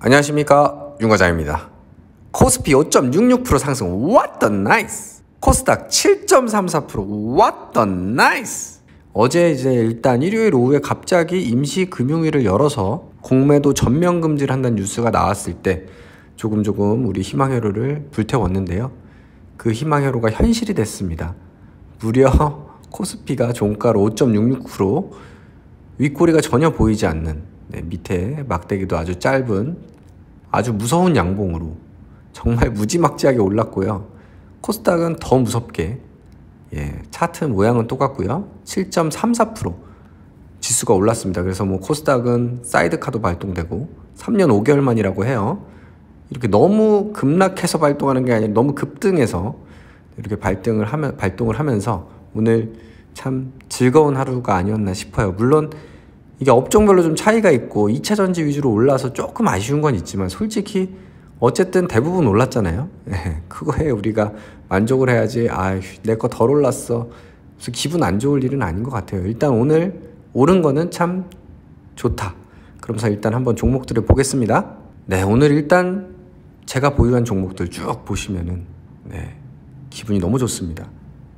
안녕하십니까, 윤과장입니다. 코스피 5.66% 상승, what the nice. 코스닥 7.34%, what the nice. 어제 이제 일단 일요일 오후에 갑자기 임시 금융위를 열어서 공매도 전면 금지를 한다는 뉴스가 나왔을 때 조금 우리 희망회로를 불태웠는데요. 그 희망회로가 현실이 됐습니다. 무려 코스피가 종가로 5.66%, 윗꼬리가 전혀 보이지 않는, 밑에 막대기도 아주 짧은 아주 무서운 양봉으로 정말 무지막지하게 올랐고요. 코스닥은 더 무섭게, 차트 모양은 똑같고요. 7.34% 지수가 올랐습니다. 그래서 뭐 코스닥은 사이드카도 발동되고 3년 5개월 만이라고 해요. 이렇게 너무 급락해서 발동하는 게 아니라 너무 급등해서 이렇게 발동을 하면서 오늘 참 즐거운 하루가 아니었나 싶어요. 물론 이게 업종별로 좀 차이가 있고 2차 전지 위주로 올라서 조금 아쉬운 건 있지만 솔직히 어쨌든 대부분 올랐잖아요. 그거에 우리가 만족을 해야지. 내 거 덜 올랐어, 그래서 기분 안 좋을 일은 아닌 것 같아요. 일단 오늘 오른 거는 참 좋다. 그러면서 일단 한번 종목들을 보겠습니다. 오늘 일단 제가 보유한 종목들 쭉 보시면은 기분이 너무 좋습니다.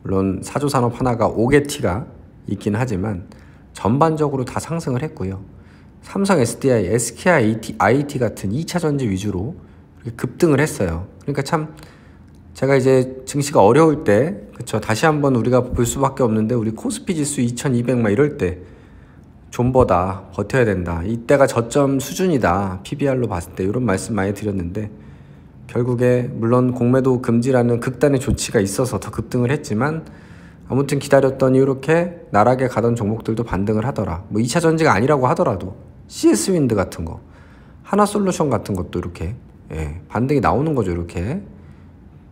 물론 사조산업 하나가 5개티가 있긴 하지만 전반적으로 다 상승을 했고요. 삼성 SDI, SKIT 같은 2차 전지 위주로 급등을 했어요. 그러니까 참 제가 이제 증시가 어려울 때, 그쵸, 다시 한번 우리가 볼 수밖에 없는데 우리 코스피 지수 2200 막 이럴 때 존버다, 버텨야 된다, 이때가 저점 수준이다, PBR로 봤을 때, 이런 말씀 많이 드렸는데 결국에 물론 공매도 금지라는 극단의 조치가 있어서 더 급등을 했지만 아무튼 기다렸더니 이렇게 나락에 가던 종목들도 반등을 하더라. 뭐 2차 전지가 아니라고 하더라도 CS윈드 같은 거, 하나솔루션 같은 것도 이렇게 반등이 나오는 거죠. 이렇게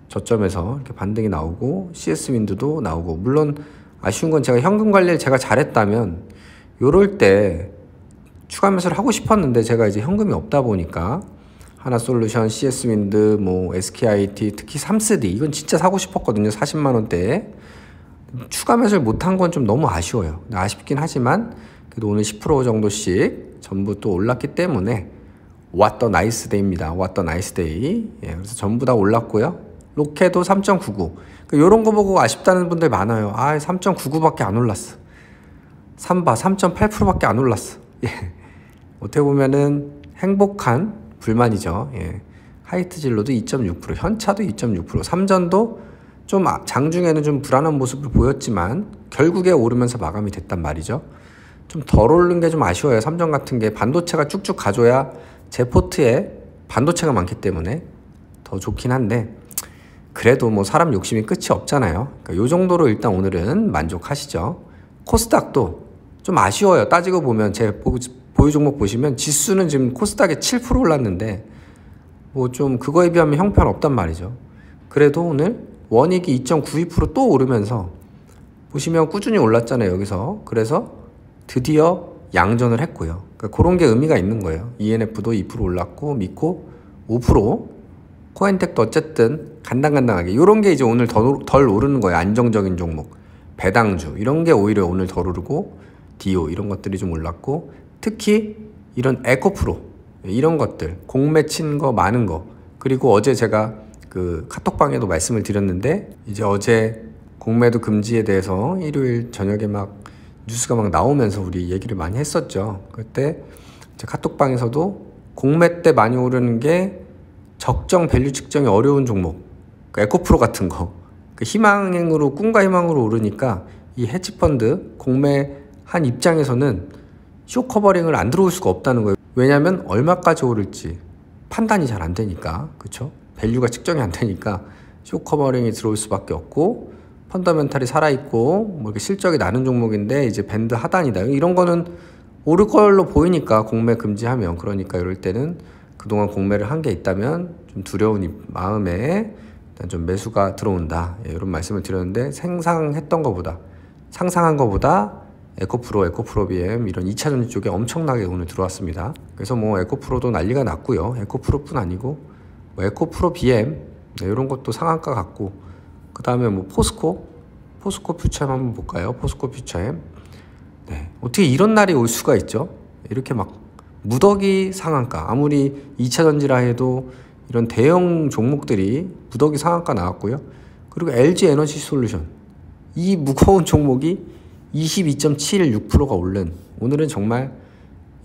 저점에서 이렇게 반등이 나오고 CS윈드도 나오고. 물론 아쉬운 건 제가 현금 관리를 제가 잘했다면 요럴 때 추가 매수를 하고 싶었는데 제가 이제 현금이 없다 보니까 하나솔루션, CS윈드, 뭐 SKIT, 특히 3SD 이건 진짜 사고 싶었거든요. 40만 원대에. 추가 매수를 못한 건 좀 너무 아쉬워요. 아쉽긴 하지만 그래도 오늘 10% 정도씩 전부 또 올랐기 때문에 what the nice day입니다. what the nice day. 그래서 전부 다 올랐고요. 로케도 3.99. 이런 거 보고 아쉽다는 분들 많아요. 3.99밖에 안 올랐어. 삼바 3.8%밖에 안 올랐어. 어떻게 보면은 행복한 불만이죠. 하이트 진로도 2.6%, 현차도 2.6%, 삼전도 좀 장중에는 좀 불안한 모습을 보였지만 결국에 오르면서 마감이 됐단 말이죠. 좀 덜 오른 게 좀 아쉬워요. 삼전 같은 게 반도체가 쭉쭉 가줘야 제 포트에 반도체가 많기 때문에 더 좋긴 한데 그래도 뭐 사람 욕심이 끝이 없잖아요. 그러니까 요 정도로 일단 오늘은 만족하시죠. 코스닥도 좀 아쉬워요. 따지고 보면 제 보유 종목 보시면 지수는 지금 코스닥에 7% 올랐는데 뭐 좀 그거에 비하면 형편없단 말이죠. 그래도 오늘 원익이 2.92% 또 오르면서 보시면 꾸준히 올랐잖아요, 여기서. 그래서 드디어 양전을 했고요. 그러니까 그런 게 의미가 있는 거예요. ENF도 2% 올랐고 미코 5%, 코엔텍도 어쨌든 간당간당하게 이런 게 이제 오늘 덜 오르는 거예요. 안정적인 종목, 배당주 이런 게 오히려 오늘 덜 오르고 디오 이런 것들이 좀 올랐고 특히 이런 에코프로 이런 것들 공매 친 거 많은 거. 그리고 어제 제가 그 카톡방에도 말씀을 드렸는데 이제 어제 공매도 금지에 대해서 일요일 저녁에 막 뉴스가 막 나오면서 우리 얘기를 많이 했었죠. 그때 제 카톡방에서도 공매 때 많이 오르는 게 적정 밸류 측정이 어려운 종목, 에코프로 같은 거, 희망으로, 꿈과 희망으로 오르니까 이 헤지펀드 공매한 입장에서는 쇼 커버링을 안 들어올 수가 없다는 거예요. 왜냐하면 얼마까지 오를지 판단이 잘 안 되니까. 그렇죠? 밸류가 측정이 안 되니까 쇼 커버링이 들어올 수밖에 없고, 펀더멘탈이 살아있고 뭐 이렇게 실적이 나는 종목인데 이제 밴드 하단이다, 이런 거는 오를 걸로 보이니까 공매 금지하면. 그러니까 이럴 때는 그동안 공매를 한 게 있다면 좀 두려운 마음에 일단 좀 매수가 들어온다, 이런 말씀을 드렸는데 상상한 거보다 에코프로 BM 이런 2차 전지 쪽에 엄청나게 오늘 들어왔습니다. 그래서 뭐 에코프로도 난리가 났고요. 에코프로뿐 아니고 뭐 에코프로 BM 이런 것도 상한가 같고, 그 다음에 뭐 포스코 퓨처엠 한번 볼까요? 포스코 퓨처엠. 어떻게 이런 날이 올 수가 있죠? 이렇게 막 무더기 상한가, 아무리 2차전지라 해도 이런 대형 종목들이 무더기 상한가 나왔고요. 그리고 LG 에너지 솔루션, 이 무거운 종목이 22.76%가 오른, 오늘은 정말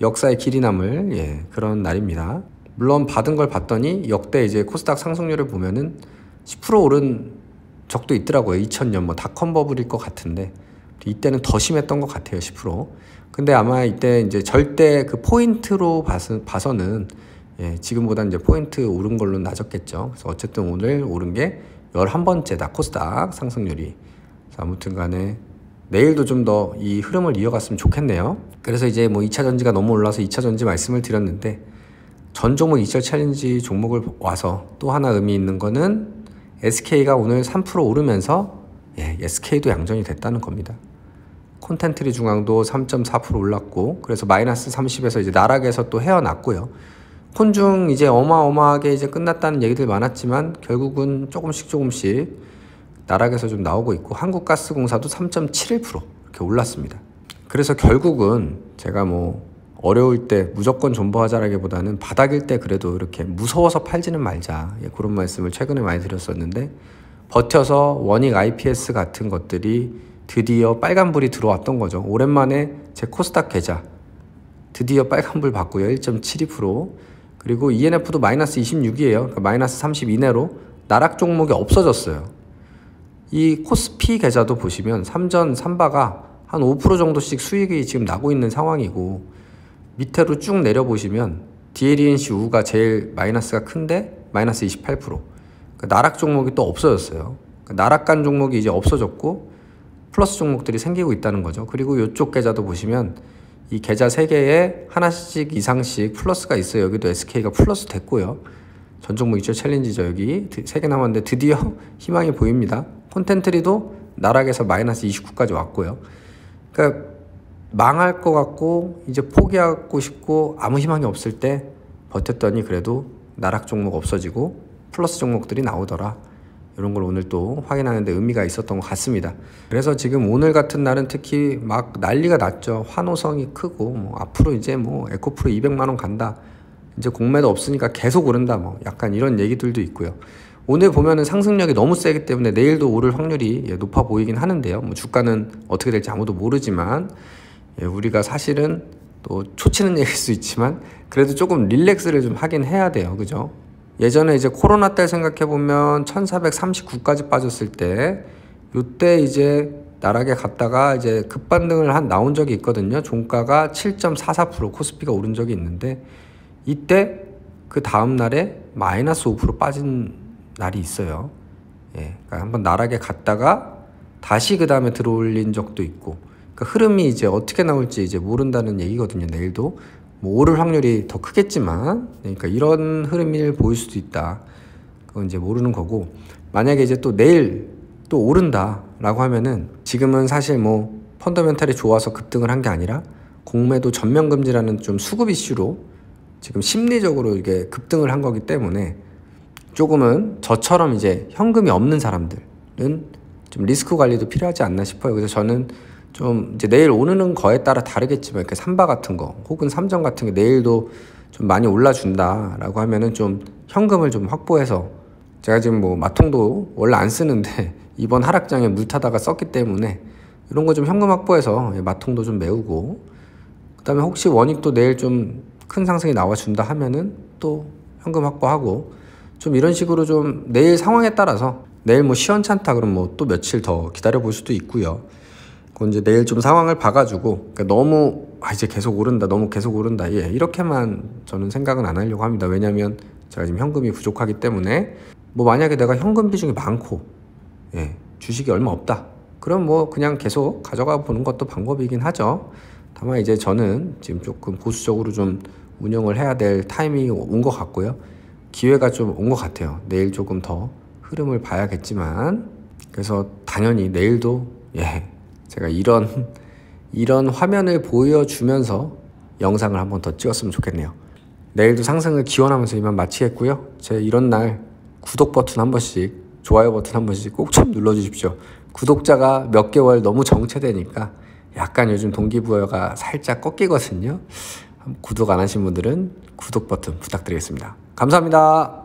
역사의 길이 남을 그런 날입니다. 물론 받은 걸 봤더니 역대 이제 코스닥 상승률을 보면은 10% 오른 적도 있더라고요. 2000년 뭐 닷컴 버블일 것 같은데 이때는 더 심했던 것 같아요. 10%. 근데 아마 이때 이제 절대 그 포인트로 봐서는 지금보다 이제 포인트 오른 걸로 낮았겠죠. 그래서 어쨌든 오늘 오른 게 11번째다. 코스닥 상승률이. 아무튼 간에 내일도 좀 더 이 흐름을 이어갔으면 좋겠네요. 그래서 이제 뭐 2차전지가 너무 올라서 2차전지 말씀을 드렸는데, 전 종목 2차 챌린지 종목을 와서 또 하나 의미 있는 거는 SK가 오늘 3% 오르면서 SK도 양전이 됐다는 겁니다. 콘텐트리 중앙도 3.4% 올랐고, 그래서 마이너스 30에서 이제 나락에서 또 헤어났고요. 콘중 이제 어마어마하게 이제 끝났다는 얘기들 많았지만 결국은 조금씩 나락에서 좀 나오고 있고, 한국가스공사도 3.71% 이렇게 올랐습니다. 그래서 결국은 제가 뭐 어려울 때 무조건 존버하자라기보다는 바닥일 때 그래도 이렇게 무서워서 팔지는 말자, 그런 말씀을 최근에 많이 드렸었는데, 버텨서 원익 IPS 같은 것들이 드디어 빨간불이 들어왔던 거죠. 오랜만에 제 코스닥 계좌 드디어 빨간불 봤고요. 1.72%. 그리고 ENF도 마이너스 26이에요. 그러니까 마이너스 30 이내로 나락 종목이 없어졌어요. 이 코스피 계좌도 보시면 삼전 삼바가 한 5% 정도씩 수익이 지금 나고 있는 상황이고, 밑으로 쭉 내려보시면 DLENC 우가 제일 마이너스가 큰데 마이너스 28%. 그러니까 나락 종목이 또 없어졌어요. 그러니까 나락간 종목이 이제 없어졌고 플러스 종목들이 생기고 있다는 거죠. 그리고 이쪽 계좌도 보시면 이 계좌 3개에 하나씩 이상씩 플러스가 있어요. 여기도 SK가 플러스 됐고요. 전 종목 2차 챌린지죠. 여기 3개 남았는데 드디어 희망이 보입니다. 콘텐트리도 나락에서 마이너스 29까지 왔고요. 그러니까 망할 것 같고 이제 포기하고 싶고 아무 희망이 없을 때 버텼더니 그래도 나락 종목 없어지고 플러스 종목들이 나오더라. 이런 걸 오늘 또 확인하는 데 의미가 있었던 것 같습니다. 그래서 지금 오늘 같은 날은 특히 막 난리가 났죠. 환호성이 크고 뭐 앞으로 이제 뭐 에코프로 200만 원 간다. 이제 공매도 없으니까 계속 오른다. 뭐 약간 이런 얘기들도 있고요. 오늘 보면은 상승력이 너무 세기 때문에 내일도 오를 확률이 높아 보이긴 하는데요. 뭐 주가는 어떻게 될지 아무도 모르지만 우리가 사실은 또 초치는 얘기일 수 있지만 그래도 조금 릴렉스를 좀 하긴 해야 돼요. 그죠? 예전에 이제 코로나 때 생각해보면 1439까지 빠졌을 때 요때 이제 나락에 갔다가 이제 급반등을 나온 적이 있거든요. 종가가 7.44% 코스피가 오른 적이 있는데 이때 그 다음 날에 마이너스 5% 빠진 날이 있어요. 그러니까 한번 나락에 갔다가 다시 그 다음에 들어올린 적도 있고, 그러니까 흐름이 이제 어떻게 나올지 이제 모른다는 얘기거든요. 내일도 뭐 오를 확률이 더 크겠지만, 그러니까 이런 흐름을 보일 수도 있다. 그건 이제 모르는 거고, 만약에 이제 또 내일 또 오른다라고 하면은 지금은 사실 뭐 펀더멘탈이 좋아서 급등을 한 게 아니라 공매도 전면 금지라는 좀 수급 이슈로 지금 심리적으로 이게 급등을 한 거기 때문에 조금은 저처럼 이제 현금이 없는 사람들은 좀 리스크 관리도 필요하지 않나 싶어요. 그래서 저는 좀 이제 내일 오르는 거에 따라 다르겠지만 이렇게 삼바 같은 거 혹은 삼전 같은 게 내일도 좀 많이 올라준다라고 하면은 좀 현금을 좀 확보해서, 제가 지금 뭐 마통도 원래 안 쓰는데 이번 하락장에 물 타다가 썼기 때문에 이런 거 좀 현금 확보해서 마통도 좀 메우고, 그 다음에 혹시 원익도 내일 좀 큰 상승이 나와준다 하면은 또 현금 확보하고, 좀 이런 식으로 좀 내일 상황에 따라서, 내일 뭐 시원찮다 그럼 뭐 또 며칠 더 기다려 볼 수도 있고요. 그건 이제 내일 좀 상황을 봐가지고, 그러니까 너무 이제 계속 오른다, 너무 계속 오른다, 이렇게만 저는 생각은 안 하려고 합니다. 왜냐면 제가 지금 현금이 부족하기 때문에, 뭐 만약에 내가 현금 비중이 많고 주식이 얼마 없다, 그럼 뭐 그냥 계속 가져가 보는 것도 방법이긴 하죠. 다만 이제 저는 지금 조금 보수적으로 좀 운영을 해야 될 타이밍이 온 것 같고요. 기회가 좀 온 것 같아요. 내일 조금 더 흐름을 봐야겠지만, 그래서 당연히 내일도 제가 이런 화면을 보여주면서 영상을 한번 더 찍었으면 좋겠네요. 내일도 상승을 기원하면서 이만 마치겠고요. 제 이런 날 구독 버튼 한 번씩, 좋아요 버튼 한 번씩 꼭 좀 눌러주십시오. 구독자가 몇 개월 너무 정체되니까 약간 요즘 동기부여가 살짝 꺾이거든요. 구독 안 하신 분들은 구독 버튼 부탁드리겠습니다. 감사합니다.